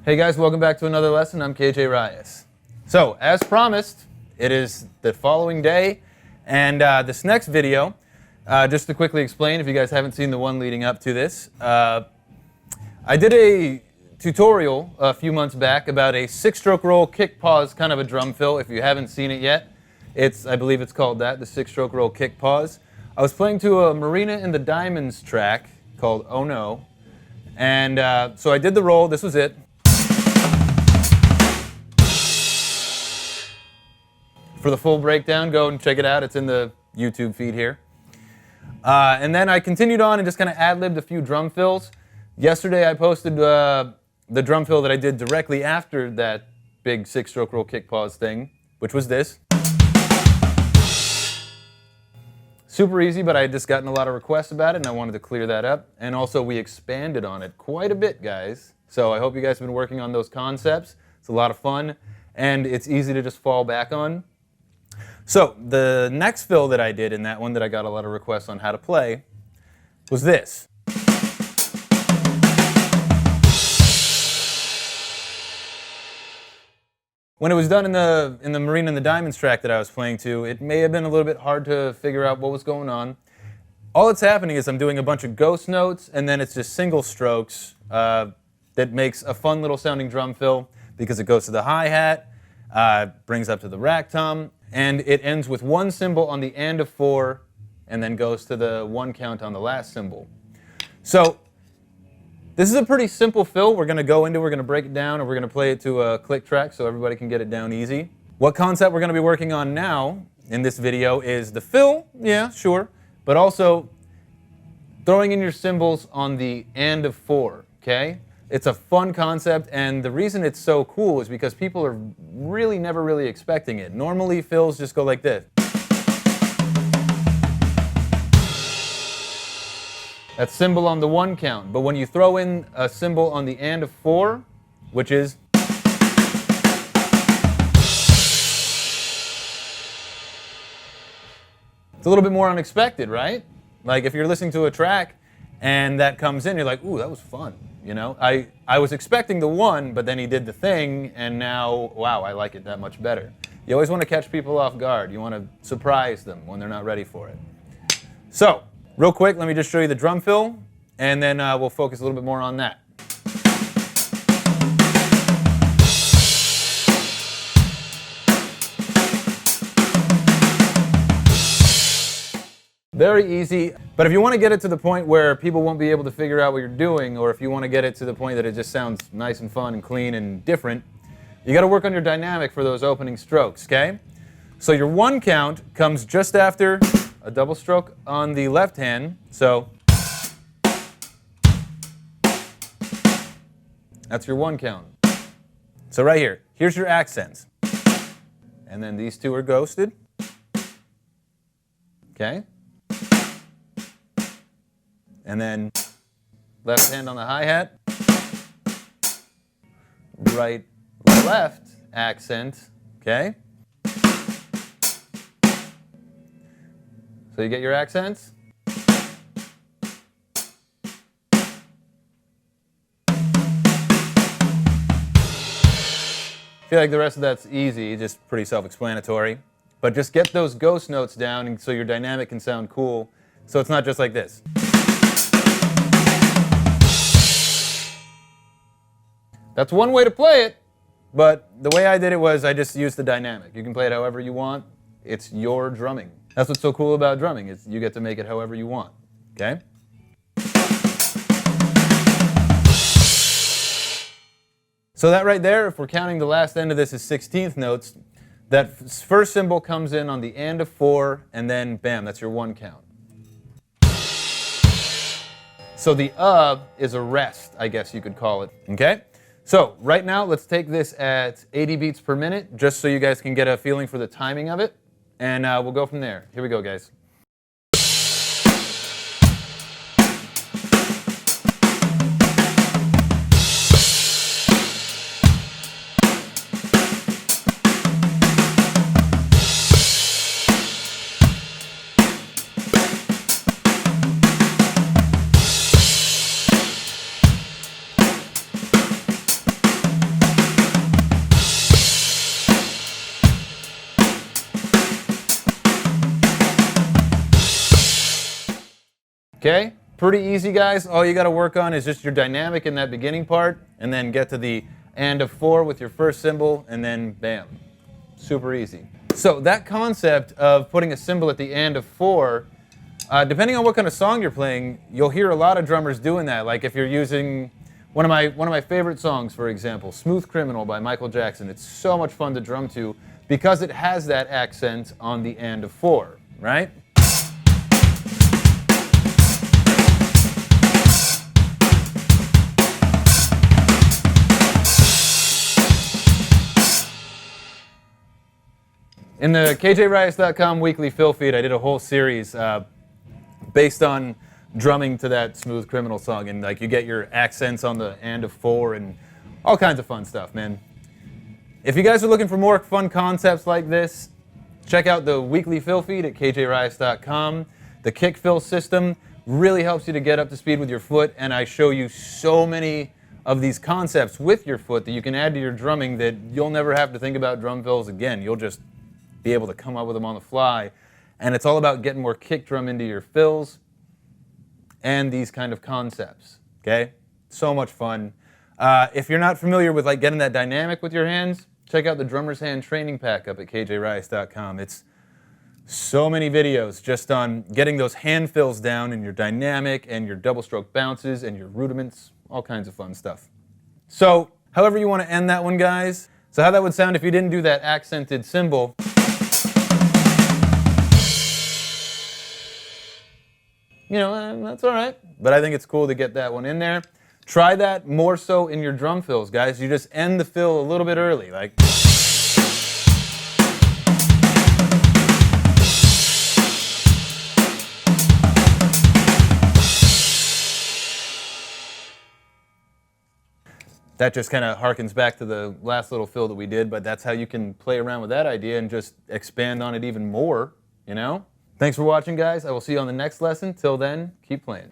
Hey guys, welcome back to another lesson. I'm KJ Reyes. So, as promised, it is the following day, and this next video, just to quickly explain, if you guys haven't seen the one leading up to this, I did a tutorial a few months back about a 6-stroke roll kick pause kind of a drum fill. If you haven't seen it yet, I believe it's called that, the 6-stroke roll kick pause. I was playing to a Marina in the Diamonds track called Oh No, and so I did the roll. This was it. For the full breakdown, go and check it out. It's in the YouTube feed here. And then I continued on and just kind of ad-libbed a few drum fills. Yesterday I posted the drum fill that I did directly after that big 6-stroke roll kick pause thing, which was this. Super easy, but I had just gotten a lot of requests about it and I wanted to clear that up. And also we expanded on it quite a bit, guys. So I hope you guys have been working on those concepts. It's a lot of fun and it's easy to just fall back on. So the next fill that I did in that one that I got a lot of requests on how to play was this. When it was done in the Marina and the Diamonds track that I was playing to, it may have been a little bit hard to figure out what was going on. All that's happening is I'm doing a bunch of ghost notes and then it's just single strokes that makes a fun little sounding drum fill because it goes to the hi-hat, brings up to the rack tom, and it ends with one cymbal on the end of 4 and then goes to the 1 count on the last cymbal. So this is a pretty simple fill. We're going to break it down, and we're going to play it to a click track so everybody can get it down easy. What concept we're going to be working on now in this video is the fill, yeah, sure, but also throwing in your cymbals on the end of 4, okay? It's a fun concept, and the reason it's so cool is because people are never really expecting it. Normally, fills just go like this. That's cymbal on the 1 count, but when you throw in a cymbal on the end of 4, which is it's a little bit more unexpected, right? Like if you're listening to a track and that comes in, you're like, ooh, that was fun. You know, I was expecting the 1, but then he did the thing, and now, wow, I like it that much better. You always want to catch people off guard. You want to surprise them when they're not ready for it. So, real quick, let me just show you the drum fill, and then we'll focus a little bit more on that. Very easy, but if you want to get it to the point where people won't be able to figure out what you're doing, or if you want to get it to the point that it just sounds nice and fun and clean and different, you got to work on your dynamic for those opening strokes, okay? So your 1 count comes just after a double stroke on the left hand, so that's your 1 count. So right here, here's your accents. And then these two are ghosted, okay? And then left hand on the hi-hat, right, left accent, okay? So you get your accents. I feel like the rest of that's easy, just pretty self-explanatory. But just get those ghost notes down and so your dynamic can sound cool, so it's not just like this. That's one way to play it, but the way I did it was I just used the dynamic. You can play it however you want. It's your drumming. That's what's so cool about drumming, is you get to make it however you want, okay? So that right there, if we're counting the last end of this as 16th notes, that first cymbal comes in on the end of 4, and then bam, that's your 1 count. So the is a rest, I guess you could call it, okay? So right now, let's take this at 80 beats per minute, just so you guys can get a feeling for the timing of it, and we'll go from there. Here we go, guys. Okay? Pretty easy, guys. All you got to work on is just your dynamic in that beginning part, and then get to the and of 4 with your first cymbal, and then bam. Super easy. So that concept of putting a cymbal at the and of 4, depending on what kind of song you're playing, you'll hear a lot of drummers doing that. Like if you're using one of my favorite songs, for example, Smooth Criminal by Michael Jackson. It's so much fun to drum to because it has that accent on the and of 4, right? In the KJRice.com weekly fill feed, I did a whole series based on drumming to that Smooth Criminal song, and like you get your accents on the and of 4 and all kinds of fun stuff, man. If you guys are looking for more fun concepts like this, check out the weekly fill feed at KJRice.com. The kick fill system really helps you to get up to speed with your foot, and I show you so many of these concepts with your foot that you can add to your drumming that you'll never have to think about drum fills again. You'll just be able to come up with them on the fly. And it's all about getting more kick drum into your fills and these kind of concepts, okay? So much fun. If you're not familiar with like getting that dynamic with your hands, check out the Drummer's Hand Training Pack up at KJRice.com. It's so many videos just on getting those hand fills down and your dynamic and your double stroke bounces and your rudiments, all kinds of fun stuff. So, however you want to end that one, guys. So how that would sound if you didn't do that accented cymbal. You know, that's all right. But I think it's cool to get that one in there. Try that more so in your drum fills, guys. You just end the fill a little bit early, like. That just kind of harkens back to the last little fill that we did, but that's how you can play around with that idea and just expand on it even more, you know? Thanks for watching, guys. I will see you on the next lesson. Till then, keep playing.